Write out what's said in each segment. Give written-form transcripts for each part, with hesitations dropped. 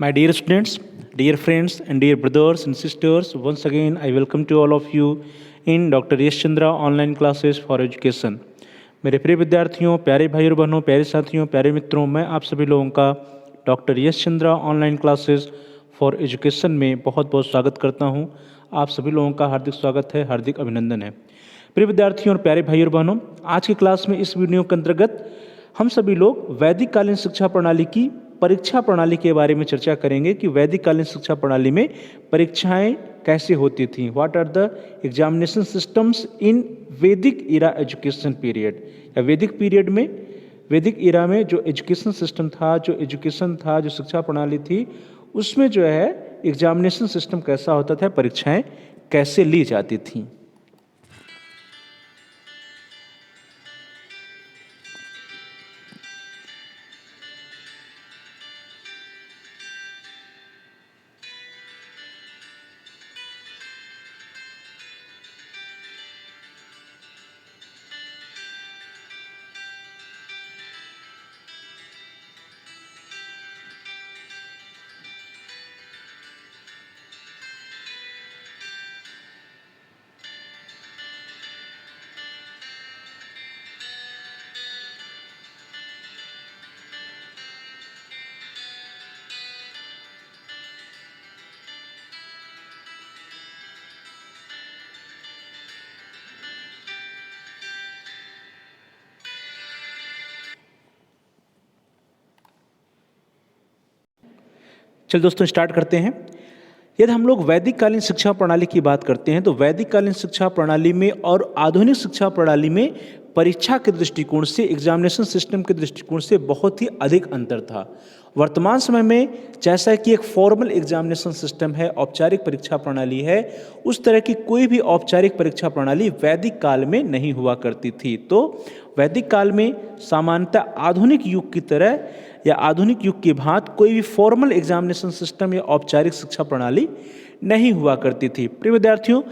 My dear students, dear friends, and dear brothers and sisters, once again I welcome to all of you in Dr. Yash Chandra online classes for education. मेरे प्रिय विद्यार्थियों, प्यारे भाई और बहनों, प्यारे साथियों, प्यारे मित्रों, मैं आप सभी लोगों का doctor Yash Chandra online classes for education में बहुत बहुत स्वागत करता हूं। आप सभी लोगों का हार्दिक स्वागत है, हार्दिक अभिनंदन है। प्रिय विद्यार्थियों और प्यारे भाई और बहनों, आज की क्लास में इस वीडियो के अंतर्गत हम सभी लोग वैदिक कालीन शिक्षा प्रणाली की परीक्षा प्रणाली के बारे में चर्चा करेंगे कि वैदिक कालीन शिक्षा प्रणाली में परीक्षाएं कैसे होती थीं। What are the examination systems in Vedic era education period, या वैदिक पीरियड में, वैदिक इरा में जो एजुकेशन सिस्टम था, जो एजुकेशन था, जो शिक्षा प्रणाली थी, उसमें जो है एग्जामिनेशन सिस्टम कैसा होता था, परीक्षाएं कैसे ली जाती थीं। चलिए दोस्तों स्टार्ट करते हैं। यदि हम लोग वैदिक कालीन शिक्षा प्रणाली की बात करते हैं तो वैदिक कालीन शिक्षा प्रणाली में और आधुनिक शिक्षा प्रणाली में परीक्षा के दृष्टिकोण से, एग्जामिनेशन सिस्टम के दृष्टिकोण से बहुत ही अधिक अंतर था। वर्तमान समय में जैसा कि एक फॉर्मल एग्जामिनेशन सिस्टम है, औपचारिक परीक्षा प्रणाली है, उस तरह की कोई भी औपचारिक परीक्षा प्रणाली वैदिक काल में नहीं हुआ करती थी। तो वैदिक काल में सामान्यतः आधुनिक युग की तरह या आधुनिक युग की भांति कोई भी फॉर्मल एग्जामिनेशन सिस्टम या औपचारिक शिक्षा प्रणाली नहीं हुआ करती थी। प्रिय विद्यार्थियों,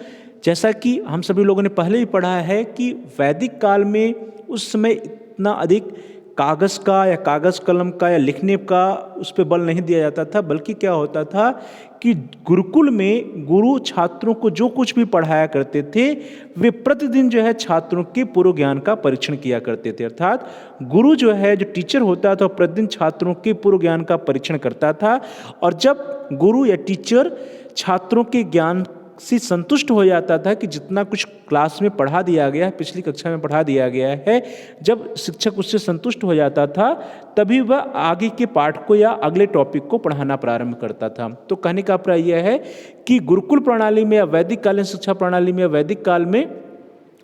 जैसा कि हम सभी लोगों ने पहले ही पढ़ा है कि वैदिक काल में उस समय इतना अधिक कागज़ का या कागज़ कलम का या लिखने का उस पर बल नहीं दिया जाता था, बल्कि क्या होता था कि गुरुकुल में गुरु छात्रों को जो कुछ भी पढ़ाया करते थे वे प्रतिदिन जो है छात्रों के पूर्व ज्ञान का परीक्षण किया करते थे। अर्थात गुरु जो है, जो टीचर होता था, प्रतिदिन छात्रों के पूर्व ज्ञान का परीक्षण करता था, और जब गुरु या टीचर छात्रों के ज्ञान से संतुष्ट हो जाता था कि जितना कुछ क्लास में पढ़ा दिया गया है, पिछली कक्षा में पढ़ा दिया गया है, जब शिक्षक उससे संतुष्ट हो जाता था तभी वह आगे के पाठ को या अगले टॉपिक को पढ़ाना प्रारंभ करता था। तो कहने का अभिप्राय यह है कि गुरुकुल प्रणाली में या वैदिक कालीन शिक्षा प्रणाली में, वैदिक काल में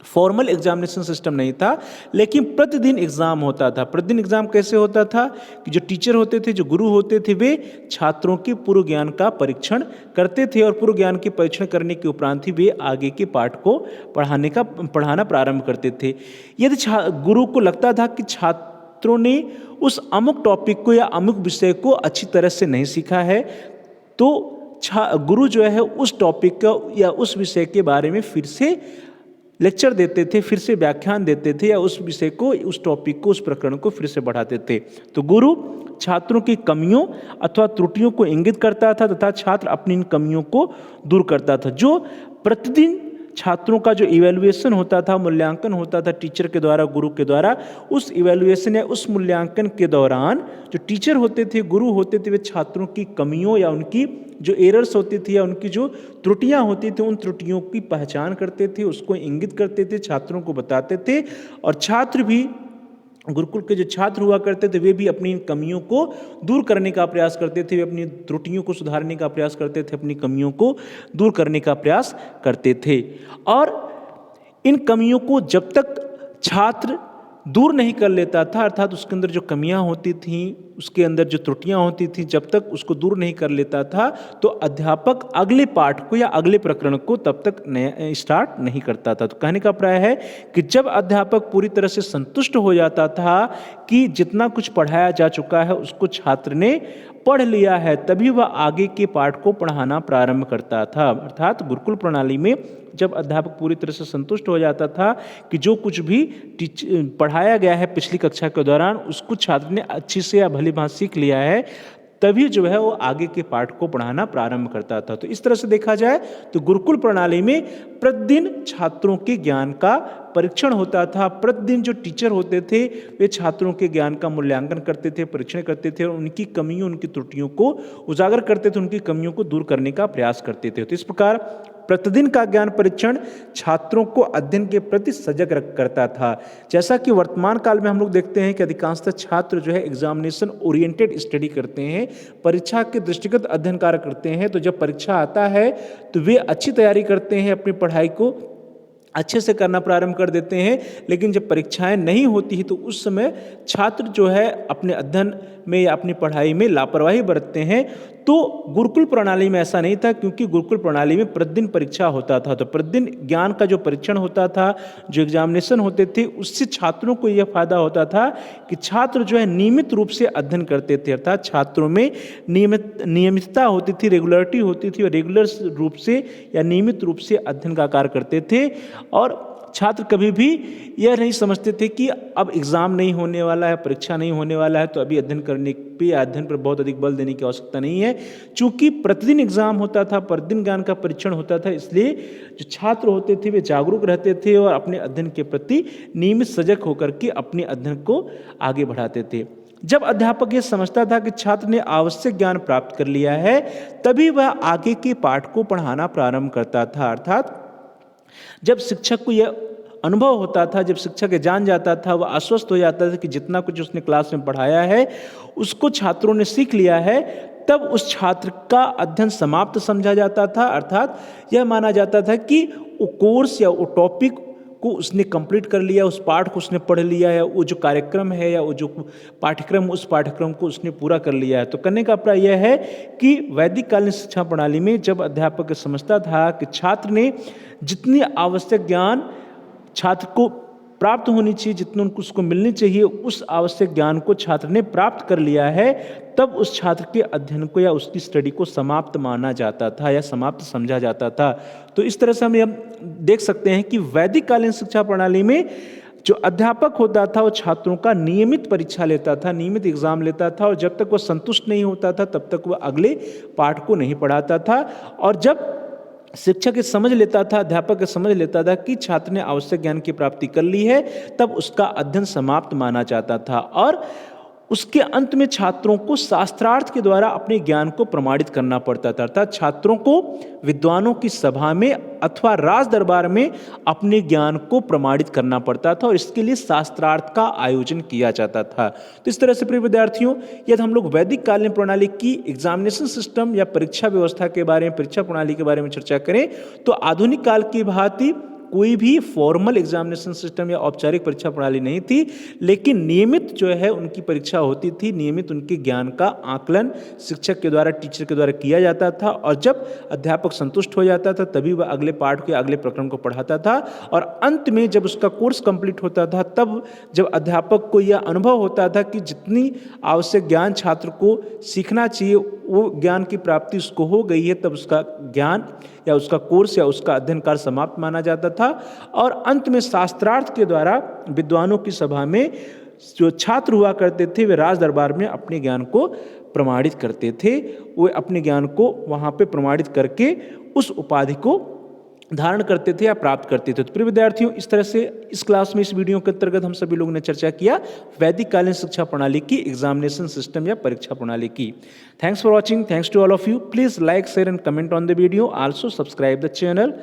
फॉर्मल एग्जामिनेशन सिस्टम नहीं था, लेकिन प्रतिदिन एग्जाम होता था। प्रतिदिन एग्जाम कैसे होता था कि जो टीचर होते थे, जो गुरु होते थे, वे छात्रों के पूर्व ज्ञान का परीक्षण करते थे, और पूर्व ज्ञान के परीक्षण करने के उपरांत ही वे आगे के पाठ को पढ़ाना प्रारंभ करते थे। यदि गुरु को लगता था कि छात्रों ने उस अमुक टॉपिक को या अमुक विषय को अच्छी तरह से नहीं सीखा है, तो गुरु जो है उस टॉपिक का या उस विषय के बारे में फिर से लेक्चर देते थे, फिर से व्याख्यान देते थे, या उस विषय को, उस टॉपिक को, उस प्रकरण को फिर से बढ़ाते थे। तो गुरु छात्रों की कमियों अथवा त्रुटियों को इंगित करता था तथा छात्र अपनी इन कमियों को दूर करता था। जो प्रतिदिन छात्रों का जो इवैल्यूएशन होता था, मूल्यांकन होता था टीचर के द्वारा, गुरु के द्वारा, उस इवैल्यूएशन या उस मूल्यांकन के दौरान जो टीचर होते थे, गुरु होते थे, वे छात्रों की कमियों या उनकी जो एरर्स होती थी या उनकी जो त्रुटियां होती थी, उन त्रुटियों की पहचान करते थे, उसको इंगित करते थे, छात्रों को बताते थे, और छात्र भी, गुरुकुल के जो छात्र हुआ करते थे, वे भी अपनी कमियों को दूर करने का प्रयास करते थे, वे अपनी त्रुटियों को सुधारने का प्रयास करते थे, अपनी कमियों को दूर करने का प्रयास करते थे। और इन कमियों को जब तक छात्र दूर नहीं कर लेता था, अर्थात उसके अंदर जो कमियां होती थीं, उसके अंदर जो त्रुटियां होती थीं, जब तक उसको दूर नहीं कर लेता था, तो अध्यापक अगले पाठ को या अगले प्रकरण को तब तक स्टार्ट नहीं करता था। तो कहने का प्राय है कि जब अध्यापक पूरी तरह से संतुष्ट हो जाता था कि जितना कुछ पढ़ाया जा चुका है उसको छात्र ने पढ़ लिया है, तभी वह आगे के पाठ को पढ़ाना प्रारंभ करता था। अर्थात गुरुकुल प्रणाली में जब अध्यापक पूरी तरह से संतुष्ट हो जाता था कि जो कुछ भी पढ़ाया गया है पिछली कक्षा के दौरान, उसको छात्र ने अच्छी से या भली भांति सीख लिया है, तभी जो है वो आगे के पाठ को पढ़ाना प्रारंभ करता था। तो इस तरह से देखा जाए तो गुरुकुल प्रणाली में प्रतिदिन छात्रों के ज्ञान का परीक्षण होता था। प्रतिदिन जो टीचर होते थे वे छात्रों के ज्ञान का मूल्यांकन करते थे, परीक्षण करते थे और उनकी कमियों, उनकी त्रुटियों को उजागर करते थे, उनकी कमियों को दूर करने का प्रयास करते थे। तो इस प्रकार प्रतिदिन का ज्ञान परीक्षण छात्रों को अध्ययन के प्रति सजग करता था। जैसा कि वर्तमान काल में हम लोग देखते हैं कि अधिकांशतः छात्र जो है एग्जामिनेशन ओरिएंटेड स्टडी करते हैं, परीक्षा के दृष्टिगत अध्ययन कार्य करते हैं। तो जब परीक्षा आता है तो वे अच्छी तैयारी करते हैं, अपनी पढ़ाई को अच्छे से करना प्रारंभ कर देते हैं। लेकिन जब परीक्षाएं नहीं होती है तो उस समय छात्र जो है अपने अध्ययन में या अपनी पढ़ाई में लापरवाही बरतते हैं। तो गुरुकुल प्रणाली में ऐसा नहीं था, क्योंकि गुरुकुल प्रणाली में प्रतिदिन परीक्षा होता था। तो प्रतिदिन ज्ञान का जो परीक्षण होता था, जो एग्जामिनेशन होते थे, उससे छात्रों को यह फायदा होता था कि छात्र जो है नियमित रूप से अध्ययन करते थे, अर्थात छात्रों में नियमितता होती थी, रेगुलरिटी होती थी और रेगुलर रूप से या नियमित रूप से अध्ययन का कार्य करते थे। और छात्र कभी भी यह नहीं समझते थे कि अब एग्ज़ाम नहीं होने वाला है, परीक्षा नहीं होने वाला है, तो अभी अध्ययन करने पे या अध्ययन पर बहुत अधिक बल देने की आवश्यकता नहीं है। चूंकि प्रतिदिन एग्ज़ाम होता था, प्रतिदिन ज्ञान का परीक्षण होता था, इसलिए जो छात्र होते थे वे जागरूक रहते थे और अपने अध्ययन के प्रति नियमित सजग होकर के अपने अध्ययन को आगे बढ़ाते थे। जब अध्यापक ये समझता था कि छात्र ने आवश्यक ज्ञान प्राप्त कर लिया है, तभी वह आगे के पाठ को पढ़ाना प्रारंभ करता था। अर्थात जब शिक्षक को यह अनुभव होता था, जब शिक्षक जान जाता था, वह आश्वस्त हो जाता था कि जितना कुछ उसने क्लास में पढ़ाया है उसको छात्रों ने सीख लिया है, तब उस छात्र का अध्ययन समाप्त समझा जाता था। अर्थात यह माना जाता था कि वो कोर्स या वो टॉपिक को उसने कंप्लीट कर लिया, उस पाठ को उसने पढ़ लिया है, वो जो कार्यक्रम है या वो जो पाठ्यक्रम, उस पाठ्यक्रम को उसने पूरा कर लिया है। तो करने का अभिप्राय यह है कि वैदिक कालीन शिक्षा प्रणाली में जब अध्यापक समझता था कि छात्र ने जितनी आवश्यक ज्ञान छात्र को प्राप्त होनी चाहिए, जितनी उनको उसको मिलनी चाहिए, उस आवश्यक ज्ञान को छात्र ने प्राप्त कर लिया है, तब उस छात्र के अध्ययन को या उसकी स्टडी को समाप्त माना जाता था या समाप्त समझा जाता था। तो इस तरह से हम यह देख सकते हैं कि वैदिक कालीन शिक्षा प्रणाली में जो अध्यापक होता था वो छात्रों का नियमित परीक्षा लेता था, नियमित एग्जाम लेता था और जब तक वह संतुष्ट नहीं होता था तब तक वह अगले पाठ को नहीं पढ़ाता था। और जब शिक्षक ये समझ लेता था, अध्यापक ये समझ लेता था कि छात्र ने आवश्यक ज्ञान की प्राप्ति कर ली है, तब उसका अध्ययन समाप्त माना जाता था और उसके अंत में छात्रों को शास्त्रार्थ के द्वारा अपने ज्ञान को प्रमाणित करना पड़ता था। अर्थात छात्रों को विद्वानों की सभा में अथवा राज दरबार में अपने ज्ञान को प्रमाणित करना पड़ता था और इसके लिए शास्त्रार्थ का आयोजन किया जाता था। तो इस तरह से प्रिय विद्यार्थियों, यदि हम लोग वैदिक कालीन प्रणाली की एग्जामिनेशन सिस्टम या परीक्षा व्यवस्था के बारे में, परीक्षा प्रणाली के बारे में चर्चा करें तो आधुनिक काल की भांति कोई भी फॉर्मल एग्जामिनेशन सिस्टम या औपचारिक परीक्षा प्रणाली नहीं थी, लेकिन नियमित जो है उनकी परीक्षा होती थी, नियमित उनके ज्ञान का आकलन शिक्षक के द्वारा, टीचर के द्वारा किया जाता था और जब अध्यापक संतुष्ट हो जाता था तभी वह अगले पाठ के अगले प्रकरण को पढ़ाता था और अंत में जब उसका कोर्स कंप्लीट होता था तब जब अध्यापक को यह अनुभव होता था कि जितनी आवश्यक ज्ञान छात्र को सीखना चाहिए वो ज्ञान की प्राप्ति उसको हो गई है, तब उसका ज्ञान या उसका कोर्स या उसका अध्ययन कार्य समाप्त माना जाता था और अंत में शास्त्रार्थ के द्वारा विद्वानों की सभा में जो छात्र हुआ करते थे वे राज दरबार में अपने ज्ञान को प्रमाणित करते थे। वो अपने ज्ञान को वहाँ पे प्रमाणित करके उस उपाधि को धारण करते थे या प्राप्त करते थे। तो प्रिय विद्यार्थियों, इस तरह से इस क्लास में, इस वीडियो के अंतर्गत हम सभी लोगों ने चर्चा किया वैदिक कालीन शिक्षा प्रणाली की एग्जामिनेशन सिस्टम या परीक्षा प्रणाली की। Thanks for watching, thanks to all of you. Please like, share and comment on the video, also subscribe the channel.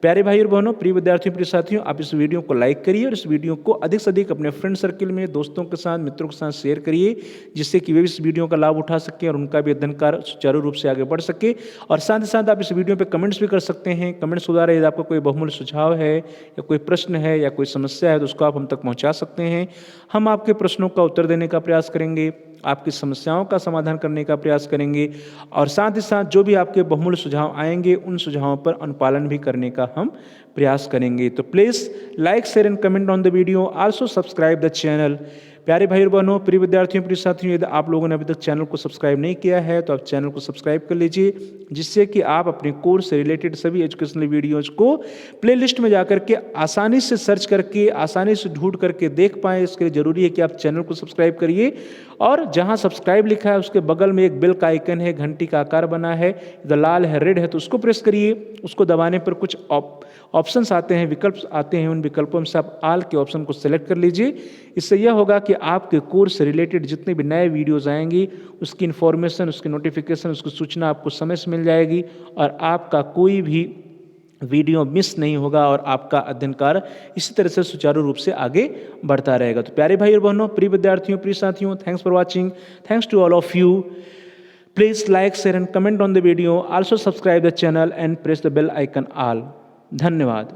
प्यारे भाई और बहनों, प्रिय विद्यार्थियों, प्रिय साथियों, आप इस वीडियो को लाइक करिए और इस वीडियो को अधिक से अधिक अपने फ्रेंड सर्किल में, दोस्तों के साथ, मित्रों के साथ शेयर करिए, जिससे कि वे इस वीडियो का लाभ उठा सकें और उनका भी अध्ययन कार्य सुचारू रूप से आगे बढ़ सके। और साथ ही साथ आप इस वीडियो पे कमेंट्स भी कर सकते हैं। कमेंट्स के द्वारा यदि आपका कोई बहुमूल्य सुझाव है या कोई प्रश्न है या कोई समस्या है तो उसको आप हम तक पहुँचा सकते हैं। हम आपके प्रश्नों का उत्तर देने का प्रयास करेंगे, आपकी समस्याओं का समाधान करने का प्रयास करेंगे और साथ ही साथ जो भी आपके बहुमूल्य सुझाव आएंगे उन सुझावों पर अनुपालन भी करने का हम प्रयास करेंगे। तो please like, share and comment on the video, also subscribe the channel. प्यारे भाई और बहनों, प्रिय विद्यार्थियों, प्रिय साथियों, यदि आप लोगों ने अभी तक चैनल को सब्सक्राइब नहीं किया है तो आप चैनल को सब्सक्राइब कर लीजिए, जिससे कि आप अपने कोर्स से रिलेटेड सभी एजुकेशनल वीडियोज को प्लेलिस्ट में जाकर के आसानी से सर्च करके, आसानी से ढूंढ करके देख पाएँ। इसके लिए ज़रूरी है कि आप चैनल को सब्सक्राइब करिए और जहाँ सब्सक्राइब लिखा है उसके बगल में एक बेल का आइकन है, घंटी का आकार बना है, इधर लाल है, रेड है, तो उसको प्रेस करिए। उसको दबाने पर कुछ ऑप्शंस आते हैं, विकल्प आते हैं, उन विकल्पों में से आप ऑल के ऑप्शन को सेलेक्ट कर लीजिए। इससे यह होगा कि आपके कोर्स से रिलेटेड जितने भी नए वीडियोस आएंगी उसकी इन्फॉर्मेशन, उसकी नोटिफिकेशन, उसकी सूचना आपको समय से मिल जाएगी और आपका कोई भी वीडियो मिस नहीं होगा और आपका अध्ययन कार्य इसी तरह से सुचारू रूप से आगे बढ़ता रहेगा। तो प्यारे भाई और बहनों, प्रिय विद्यार्थियों, प्रिय साथियों, thanks for watching, thanks to all of you. Please like, share and comment on the video. Also subscribe the channel and press the bell icon all. धन्यवाद।